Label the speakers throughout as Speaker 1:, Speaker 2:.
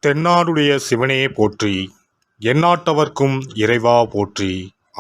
Speaker 1: தென்னாடுடைய சிவனே போற்றி, எந்நாட்டவர்க்கும் இறைவா போற்றி.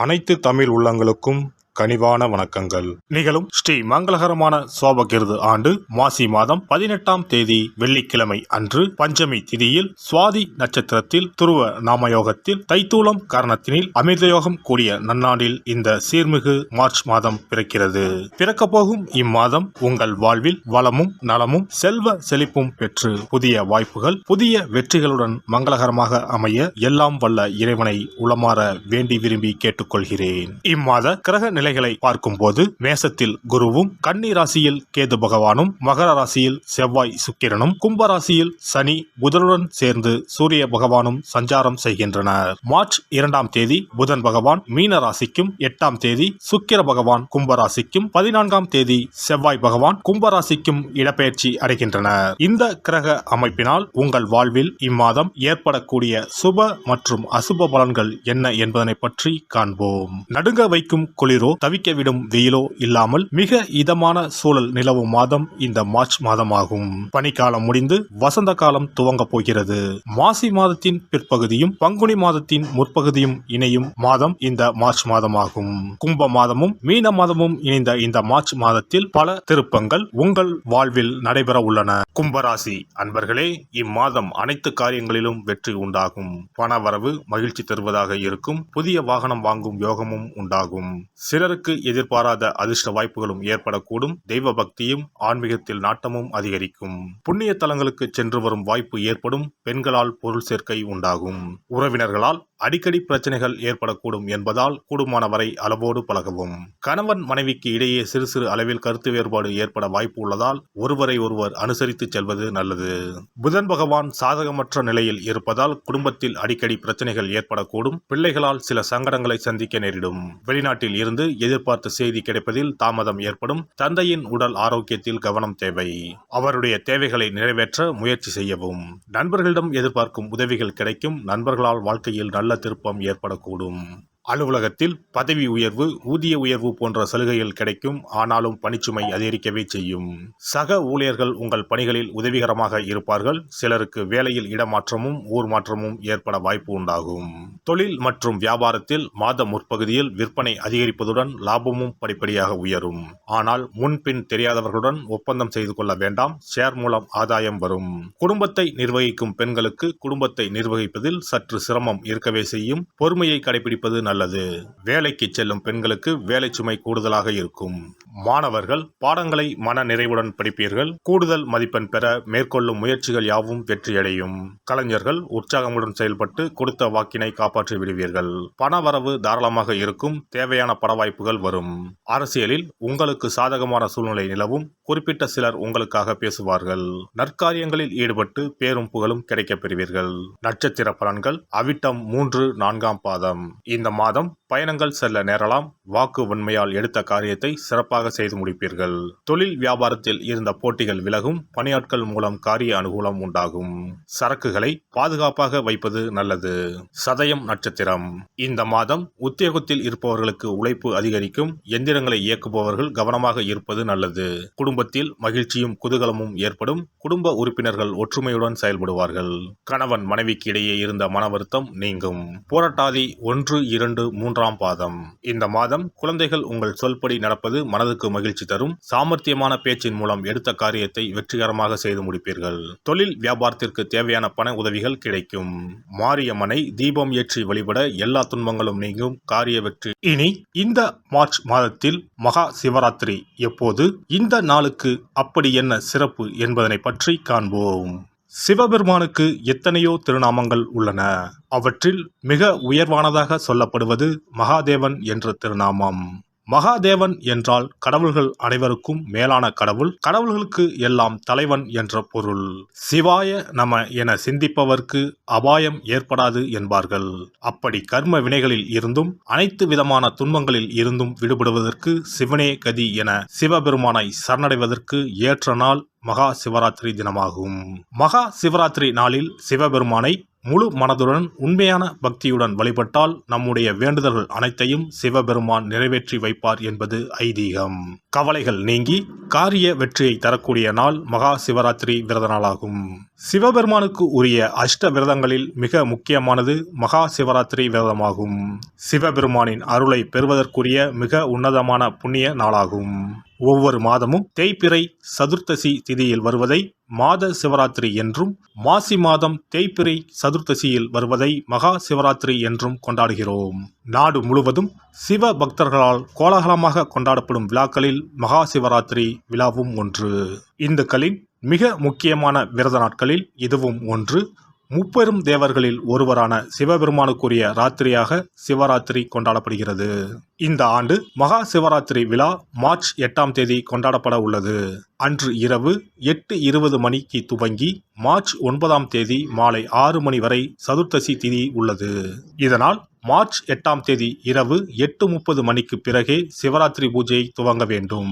Speaker 1: அனைத்து தமிழ் உள்ளங்களுக்கும் கனிவான வணக்கங்கள். நிகழும் ஸ்ரீ மங்களகரமான சோபகிருது ஆண்டு மாசி மாதம் 18ஆம் தேதி வெள்ளிக்கிழமை அன்று பஞ்சமி திதியில் சுவாதி நட்சத்திரத்தில் துருவ நாமயோகத்தில் தைத்தூலம் காரணத்தினில் அமிர்தயோகம் கூடிய நன்னாண்டில் இந்த சீர்மிகு மார்ச் மாதம் பிறக்கிறது. பிறக்க போகும் இம்மாதம் உங்கள் வாழ்வில் வளமும் நலமும் செல்வ செழிப்பும் பெற்று புதிய வாய்ப்புகள் புதிய வெற்றிகளுடன் மங்களகரமாக அமைய எல்லாம் வல்ல இறைவனை உளமாற வேண்டி விரும்பி கேட்டுக்கொள்கிறேன். இம்மாத கிரக நிலைகளை பார்க்கும் போது மேசத்தில் குருவும், கன்னி ராசியில் கேது பகவானும், மகர ராசியில் செவ்வாய் சுக்கிரனும், கும்ப ராசியில் சனி புதனுடன் சேர்ந்து சூரிய பகவானும் சஞ்சாரம் செய்கின்றனர். மார்ச் 2ஆம் தேதி புதன் பகவான் மீன ராசிக்கும், 8ஆம் தேதி சுக்கிர பகவான் கும்ப ராசிக்கும், 14ஆம் தேதி செவ்வாய் பகவான் கும்ப ராசிக்கும் இடப்பெயர்ச்சி அடைகின்றனர். இந்த கிரக அமைப்பினால் உங்கள் வாழ்வில் இம்மாதம் ஏற்படக்கூடிய சுப மற்றும் அசுப பலன்கள் என்ன என்பதனை பற்றி காண்போம். நடுங்க வைக்கும் குளிரோ தவிக்க விடும் வெயிலோ இல்லாமல் மிக இதமான சூழல் நிலவும் மாதம் இந்த மார்ச் மாதமாகும். பனிக்காலம் முடிந்து வசந்த காலம் துவங்க போகிறது. மாசி மாதத்தின் பிற்பகுதியும் பங்குனி மாதத்தின் முற்பகுதியும் இணையும் மாதம் இந்த மார்ச் மாதமாகும். கும்ப மாதமும் மீன மாதமும் இணைந்த இந்த மார்ச் மாதத்தில் பல திருப்பங்கள் உங்கள் வாழ்வில் நடைபெற உள்ளன. கும்பராசி அன்பர்களே, இம்மாதம் அனைத்து காரியங்களிலும் வெற்றி உண்டாகும். பணவரவு மகிழ்ச்சி தருவதாக இருக்கும். புதிய வாகனம் வாங்கும் யோகமும் உண்டாகும். சிலருக்கு எதிர்பாராத அதிர்ஷ்ட வாய்ப்புகளும் ஏற்படக்கூடும். தெய்வ பக்தியும் ஆன்மீகத்தில் நாட்டமும் அதிகரிக்கும். புண்ணிய தலங்களுக்கு சென்று வரும் வாய்ப்பு ஏற்படும். பெண்களால் பொருள் சேர்க்கை உண்டாகும். உறவினர்களால் அடிக்கடி பிரச்சனைகள் ஏற்படக்கூடும் என்பதால் கூடுமான வரை அளவோடு பழகவும். கணவன் மனைவிக்கு இடையே சிறு சிறு அளவில் கருத்து வேறுபாடு ஏற்பட வாய்ப்பு உள்ளதால் ஒருவரை ஒருவர் அனுசரித்து செல்வது நல்லது. புதன் பகவான் சாதகமற்ற நிலையில் இருப்பதால் குடும்பத்தில் அடிக்கடி பிரச்சனைகள் ஏற்படக்கூடும். பிள்ளைகளால் சில சங்கடங்களை சந்திக்க நேரிடும். வெளிநாட்டில் இருந்து எதிர்பார்த்த செய்தி கிடைப்பதில் தாமதம் ஏற்படும். தந்தையின் உடல் ஆரோக்கியத்தில் கவனம் தேவை. அவருடைய தேவைகளை நிறைவேற்ற முயற்சி செய்யவும். நண்பர்களிடம் எதிர்பார்க்கும் உதவிகள் கிடைக்கும். நண்பர்களால் வாழ்க்கையில் நல்ல திருப்பம் ஏற்படக்கூடும். அலுவலகத்தில் பதவி உயர்வு, ஊதிய உயர்வு போன்ற சலுகைகள் கிடைக்கும். ஆனாலும் பணிச்சுமை அதிகரிக்கவே செய்யும். சக ஊழியர்கள் உங்கள் பணிகளில் உதவிகரமாக இருப்பார்கள். சிலருக்கு வேலையில் இடமாற்றமும் ஊர் மாற்றமும் ஏற்பட வாய்ப்பு உண்டாகும். தொழில் மற்றும் வியாபாரத்தில் மாத முற்பகுதியில் விற்பனை அதிகரிப்பதுடன் லாபமும் படிப்படியாக உயரும். ஆனால் முன்பின் தெரியாதவர்களுடன் ஒப்பந்தம் செய்து கொள்ள வேண்டாம். ஷேர் மூலம் ஆதாயம் வரும். குடும்பத்தை நிர்வகிக்கும் பெண்களுக்கு குடும்பத்தை நிர்வகிப்பதில் சற்று சிரமம் இருக்கவே செய்யும். பொறுமையை கடைபிடிப்பது நல்லது. வேலைக்கு செல்லும் பெண்களுக்கு வேலை சுமை கூடுதலாக இருக்கும். மாணவர்கள் பாடங்களை மன நிறைவுடன் படிப்பீர்கள். கூடுதல் மதிப்பெண் பெற மேற்கொள்ளும் முயற்சிகள் யாவும் வெற்றியடையும். கலைஞர்கள் உற்சாகமுடன் செயல்பட்டு கொடுத்த வாக்கினை காப்பாற்றி விடுவீர்கள். பண வரவு தாராளமாக இருக்கும். தேவையான பட வாய்ப்புகள் வரும். அரசியலில் உங்களுக்கு சாதகமான சூழ்நிலை நிலவும். குறிப்பிட்ட சிலர் உங்களுக்காக பேசுவார்கள். நற்காரியங்களில் ஈடுபட்டு பேரும் புகழும் கிடைக்கப் பெறுவீர்கள். நட்சத்திர பலன்கள் அவிட்டம் 3, 4ஆம் பாதம். இந்த மாதம் பயணங்கள் செல்ல நேரலாம். வாக்கு வன்மையால் எடுத்த காரியத்தை சிறப்பாக செய்து முடிப்பீர்கள். தொழில் வியாபாரத்தில் இருந்த போட்டிகள் விலகும். பணியாட்கள் மூலம் காரிய அனுகூலம் உண்டாகும். சரக்குகளை பாதுகாப்பாக வைப்பது நல்லது. சதயம் நட்சத்திரம். இந்த மாதம் உத்தியோகத்தில் இருப்பவர்களுக்கு உழைப்பு அதிகரிக்கும். எந்திரங்களை இயக்குபவர்கள் கவனமாக இருப்பது நல்லது. குடும்பத்தில் மகிழ்ச்சியும் குதூகலமும் ஏற்படும். குடும்ப உறுப்பினர்கள் ஒற்றுமையுடன் செயல்படுவார்கள். கணவன் மனைவிக்கு இடையே இருந்த மன வருத்தம் நீங்கும். போராட்டாதி 1, 2, 3ஆம் பாதம். இந்த மாதம் குழந்தைகள் உங்கள் சொல்படி நடப்பது மனதுக்கு மகிழ்ச்சி தரும். சாமர்த்தியமான பேச்சின் மூலம் எடுத்த காரியத்தை வெற்றிகரமாக செய்து முடிப்பீர்கள். தொழில் வியாபாரத்திற்கு தேவையான பண உதவிகள் கிடைக்கும். மாரியம்மனை தீபம் ஏற்றி வழிபட எல்லா துன்பங்களும் நீங்கும். காரிய வெற்றி. இனி இந்த மார்ச் மாதத்தில் மகா சிவராத்திரி எப்போது, இந்த நாளுக்கு அப்படி என்ன சிறப்பு என்பதனை பற்றி காண்போம். சிவபெருமானுக்கு எத்தனையோ திருநாமங்கள் உள்ளன. அவற்றில் மிக உயர்வானதாக சொல்லப்படுவது மகாதேவன் என்ற திருநாமம். மகாதேவன் என்றால் கடவுள்கள் அனைவருக்கும் மேலான கடவுள். கடவுள்களுக்கு எல்லாம் தலைவன் என்ற பொருள். சிவாய நம என சிந்திப்பவர்க்கு அபாயம் ஏற்படாது என்பார்கள். அப்படி கர்ம வினைகளில் இருந்தும் அனைத்து விதமான துன்பங்களில் இருந்தும் விடுபடுவதற்கு சிவனே கதி என சிவபெருமானை சரணடைவதற்கு ஏற்ற நாள் மகா சிவராத்திரி தினமாகும். மகா சிவராத்திரி நாளில் சிவபெருமானை முழு மனதுடன் உண்மையான பக்தியுடன் வழிபட்டால் நம்முடைய வேண்டுதல்கள் அனைத்தையும் சிவபெருமான் நிறைவேற்றி வைப்பார் என்பது ஐதீகம். கவலைகள் நீங்கி காரிய வெற்றியை தரக்கூடிய நாள் மகா சிவராத்திரி விரத நாளாகும். சிவபெருமானுக்கு உரிய அஷ்ட விரதங்களில் மிக முக்கியமானது மகா சிவராத்திரி விரதமாகும். சிவபெருமானின் அருளை பெறுவதற்குரிய மிக உன்னதமான புண்ணிய நாளாகும். ஒவ்வொரு மாதமும் தேய்பிறை சதுர்த்தசி திதியில் வருவதை மாத சிவராத்திரி என்றும், மாசி மாதம் தேய்பிறை சதுர்த்தசியில் வருவதை மகா சிவராத்திரி என்றும் கொண்டாடுகிறோம். நாடு முழுவதும் சிவ பக்தர்களால் கோலாகலமாக கொண்டாடப்படும் விழாக்களில் மகா சிவராத்திரி விழாவும் ஒன்று. இந்துக்களின் மிக முக்கியமான விரத நாட்களில் இதுவும் ஒன்று. முப்பெரும் தேவர்களில் ஒருவரான சிவபெருமானுக்குரிய ராத்திரியாக சிவராத்திரி கொண்டாடப்படுகிறது. இந்த ஆண்டு மகா சிவராத்திரி விழா மார்ச் 8ஆம் தேதி கொண்டாடப்பட உள்ளது. அன்று இரவு 8:20 மணிக்கு துவங்கி மார்ச் 9ஆம் தேதி மாலை 6 மணி வரை சதுர்த்தசி திதி உள்ளது. இதனால் மார்ச் 8ஆம் தேதி இரவு 8:30 மணிக்கு பிறகே சிவராத்திரி பூஜை துவங்க வேண்டும்.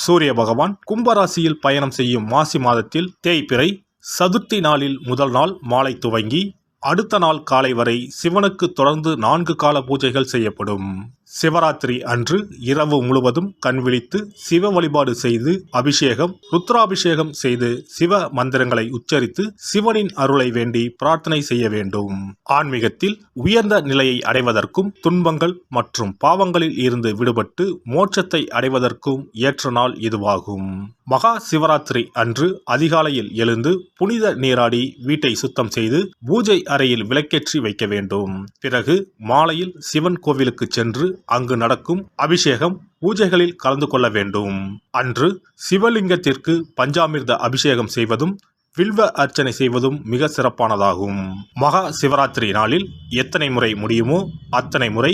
Speaker 1: சூரிய பகவான் கும்பராசியில் பயணம் செய்யும் மாசி மாதத்தில் தேய்பிறை சதுர்த்தி நாளில் முதல் நாள் மாலை துவங்கி அடுத்த நாள் காலை வரை சிவனுக்கு தொடர்ந்து 4 கால பூஜைகள் செய்யப்படும். சிவராத்திரி அன்று இரவு முழுவதும் கண் விழித்து சிவ வழிபாடு செய்து அபிஷேகம், ருத்ராபிஷேகம் செய்து சிவ மந்திரங்களை உச்சரித்து சிவனின் அருளை வேண்டி பிரார்த்தனை செய்ய வேண்டும். ஆன்மீகத்தில் உயர்ந்த நிலையை அடைவதற்கும் துன்பங்கள் மற்றும் பாவங்களில் இருந்து விடுபட்டு மோட்சத்தை அடைவதற்கும் ஏற்ற நாள் இதுவாகும். மகா சிவராத்திரி அன்று அதிகாலையில் எழுந்து புனித நீராடி வீட்டை சுத்தம் செய்து பூஜை அறையில் விளக்கேற்றி வைக்க வேண்டும். பிறகு மாலையில் சிவன் கோவிலுக்கு சென்று அங்கு நடக்கும் அபிஷேகம் பூஜைகளில் கலந்து கொள்ள வேண்டும். அன்று சிவலிங்கத்திற்கு பஞ்சாமிர்த அபிஷேகம் செய்வதும் வில்வ அர்ச்சனை செய்வதும் மிக சிறப்பானதாகும். மகா சிவராத்திரி நாளில் எத்தனை முறை முடியுமோ அத்தனை முறை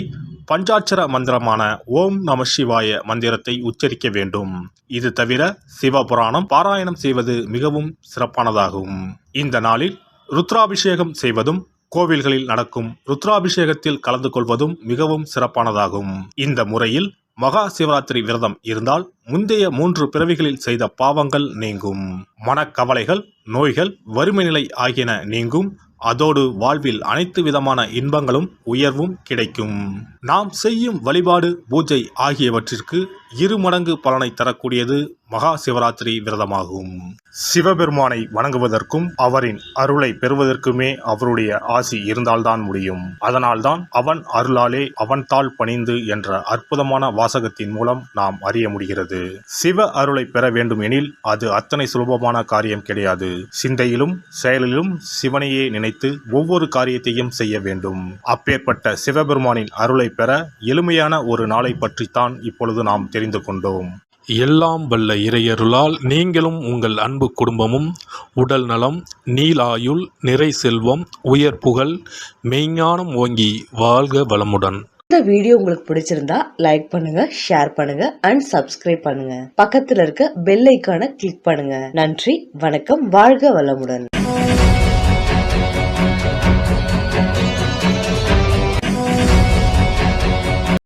Speaker 1: பஞ்சாட்சர மந்திரமான ஓம் நம சிவாய மந்திரத்தை உச்சரிக்க வேண்டும். இது தவிர சிவபுராணம் பாராயணம் செய்வது மிகவும் சிறப்பானதாகும். இந்த நாளில் ருத்ராபிஷேகம் செய்வதும் கோவில்களில் நடக்கும் ருத்ராபிஷேகத்தில் கலந்து கொள்வதும் மிகவும் சிறப்பானதாகும். இந்த முறையில் மகா சிவராத்திரி விரதம் இருந்தால் முந்தைய 3 பிறவிகளில் செய்த பாவங்கள் நீங்கும். மனக்கவலைகள், நோய்கள், வறுமை நிலை ஆகியன நீங்கும். அதோடு வாழ்வில் அனைத்து விதமான இன்பங்களும் உயர்வும் கிடைக்கும். நாம் செய்யும் வழிபாடு, பூஜை ஆகியவற்றிற்கு 2 மடங்கு பலனை தரக்கூடியது மகா சிவராத்திரி விரதமாகும். சிவபெருமானை வணங்குவதற்கும் அவரின் அருளை பெறுவதற்குமே அவருடைய ஆசி இருந்தால்தான் முடியும். அதனால்தான் அவன் அருளாலே அவன் தாள் பணிந்து என்ற அற்புதமான வாசகத்தின் மூலம் நாம் அறிய முடிகிறது. சிவ அருளை பெற வேண்டும் எனில் அது அத்தனை சுலபமான காரியம் கிடையாது. சிந்தையிலும் செயலிலும் சிவனையே நினைத்து ஒவ்வொரு காரியத்தையும் செய்ய வேண்டும். அப்பேற்பட்ட சிவபெருமானின் அருளை பெற எளிமையான ஒரு நாளை பற்றித்தான் இப்பொழுது நாம் தெரிந்து கொண்டோம்.
Speaker 2: எல்லாம் வல்ல இறையருளால் நீங்களும் உங்கள் அன்பு குடும்பமும் உடல் நலம், நீலாயுள், நிறை செல்வம், உயர் புகழ், மெய்ஞானம் ஓங்கி வாழ்க வளமுடன்.
Speaker 3: இந்த வீடியோ உங்களுக்கு பிடிச்சிருந்தா லைக் பண்ணுங்க, ஷேர் பண்ணுங்க அண்ட் சப்ஸ்கிரைப் பண்ணுங்க. பக்கத்துல இருக்க பெல் ஐகானை கிளிக் பண்ணுங்க. நன்றி, வணக்கம், வாழ்க வளமுடன்.